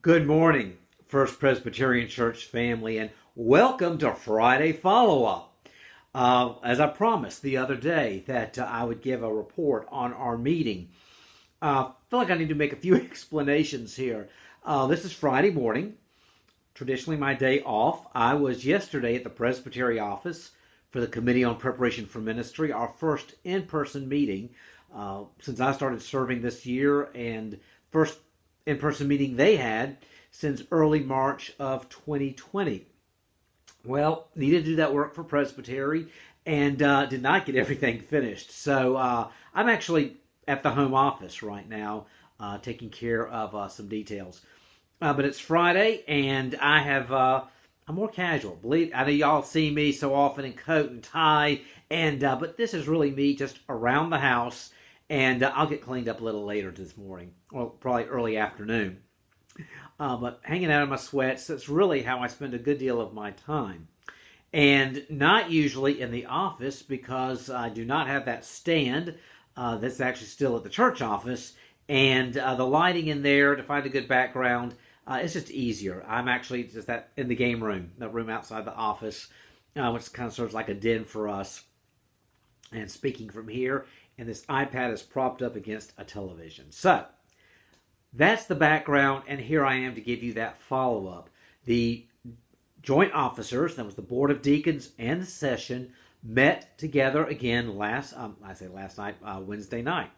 Good morning, First Presbyterian Church family, and welcome to Friday Follow-Up. As I promised the other day that I would give a report on our meeting. I feel like I need to make a few explanations here. This is Friday morning, traditionally my day off. I was yesterday at the Presbytery office for the Committee on Preparation for Ministry, our first in-person meeting since I started serving this year, and first in-person meeting they had since early March of 2020. Well, needed to do that work for Presbytery and did not get everything finished. So I'm actually at the home office right now taking care of some details. But it's Friday and I have I'm more casual. I know y'all see me so often in coat and tie, and but this is really me just around the house. And I'll get cleaned up a little later this morning, or probably early afternoon. But hanging out in my sweats, that's really how I spend a good deal of my time. And not usually in the office, because I do not have that stand that's actually still at the church office. And the lighting in there, to find a good background, it's just easier. I'm actually just in the game room, the room outside the office, which kind of serves like a den for us. And speaking from here, and this iPad is propped up against a television. So, that's the background, and here I am to give you that follow-up. The joint officers, that was the Board of Deacons and the session, met together again Wednesday night.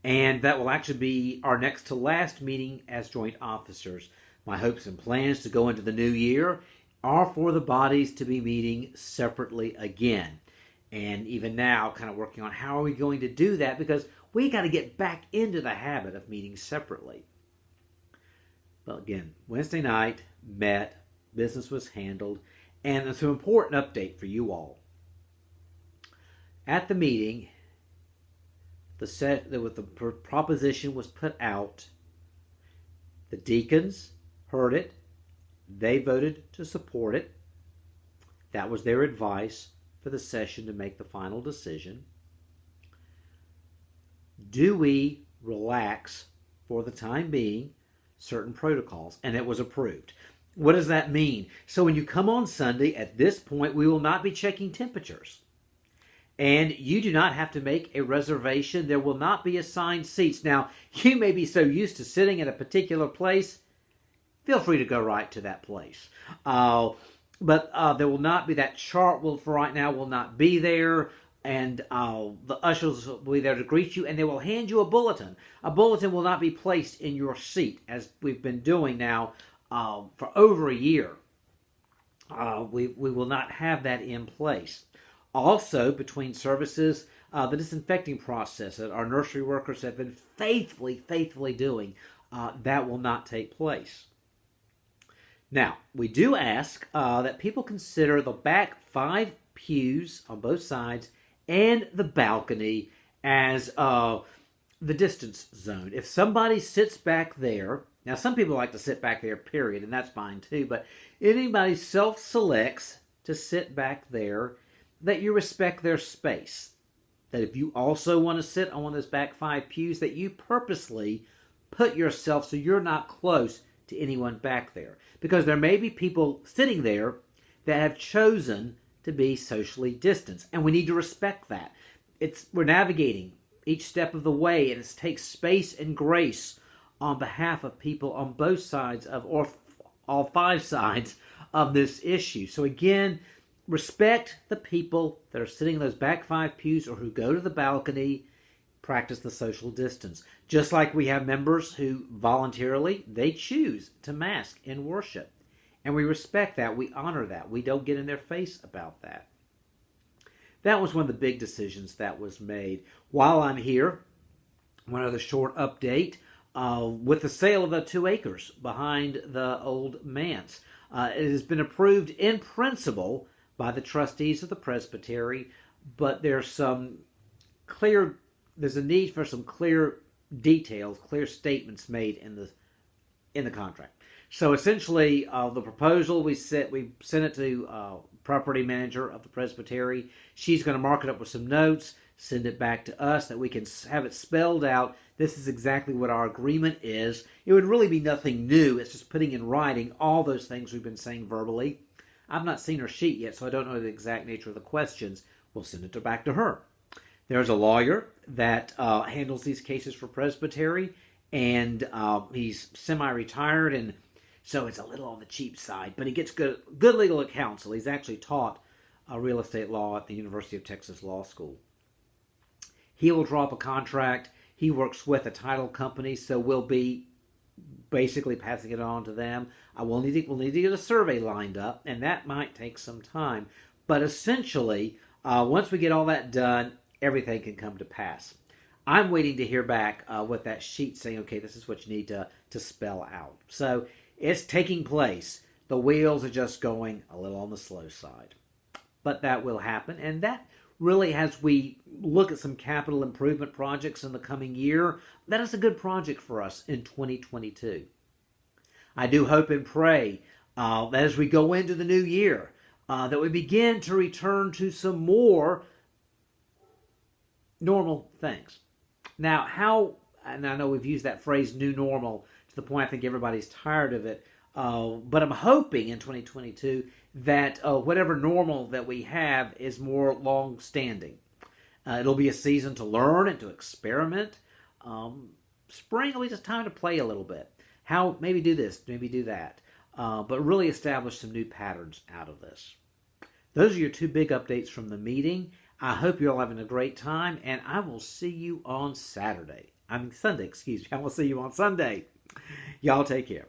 And that will actually be our next to last meeting as joint officers. My hopes and plans to go into the new year are for the bodies to be meeting separately again. And even now, kind of working on how are we going to do that, because we got to get back into the habit of meeting separately. Well, again, Wednesday night, met, business was handled, and it's an important update for you all. At the meeting, the proposition was put out. The deacons heard it. They voted to support it. That was their advice for the session to make the final decision. Do we relax, for the time being, certain protocols? And it was approved. What does that mean? So when you come on Sunday, at this point, we will not be checking temperatures. And you do not have to make a reservation. There will not be assigned seats. Now, you may be so used to sitting at a particular place, feel free to go right to that place. But there will not be that chart. For right now, will not be there, and the ushers will be there to greet you, and they will hand you a bulletin. A bulletin will not be placed in your seat, as we've been doing now for over a year. We will not have that in place. Also, between services, the disinfecting process that our nursery workers have been faithfully doing, that will not take place. Now, we do ask that people consider the back 5 pews on both sides and the balcony as the distance zone. If somebody sits back there, now some people like to sit back there, period, and that's fine too, but anybody self-selects to sit back there, that you respect their space. That if you also want to sit on one of those back 5 pews, that you purposely put yourself so you're not close to anyone back there. Because there may be people sitting there that have chosen to be socially distanced, and we need to respect that. We're navigating each step of the way, and it takes space and grace on behalf of people on both sides or all 5 sides of this issue. So again, respect the people that are sitting in those back 5 pews or who go to the balcony. Practice the social distance. Just like we have members who voluntarily, they choose to mask in worship. And we respect that. We honor that. We don't get in their face about that. That was one of the big decisions that was made. While I'm here, one other short update. With the sale of the 2 acres behind the old manse. It has been approved in principle by the trustees of the Presbytery, but there's a need for some clear details, clear statements made in the contract. So essentially, the proposal we sent it to property manager of the Presbytery. She's going to mark it up with some notes, send it back to us, that we can have it spelled out This is exactly what our agreement is. It would really be nothing new. It's just putting in writing all those things we've been saying verbally. I've not seen her sheet yet, so I don't know the exact nature of the questions. We'll send it back to her. There's a lawyer that handles these cases for Presbytery, and he's semi-retired, and so it's a little on the cheap side, but he gets good legal counsel. He's actually taught real estate law at the University of Texas Law School. He will draw up a contract. He works with a title company, so we'll be basically passing it on to them. We'll need to get a survey lined up, and that might take some time. But essentially, once we get all that done, everything can come to pass. I'm waiting to hear back with that sheet saying, okay, this is what you need to spell out. So it's taking place. The wheels are just going a little on the slow side. But that will happen, and that really, as we look at some capital improvement projects in the coming year, that is a good project for us in 2022. I do hope and pray that as we go into the new year, that we begin to return to some more normal things. Now, and I know we've used that phrase new normal to the point I think everybody's tired of it, but I'm hoping in 2022 that whatever normal that we have is more long-standing. It'll be a season to learn and to experiment. Spring will be just time to play a little bit. How maybe do this, maybe do that, but really establish some new patterns out of this. Those are your two big updates from the meeting. I hope you're all having a great time, and I will see you on Sunday. I will see you on Sunday. Y'all take care.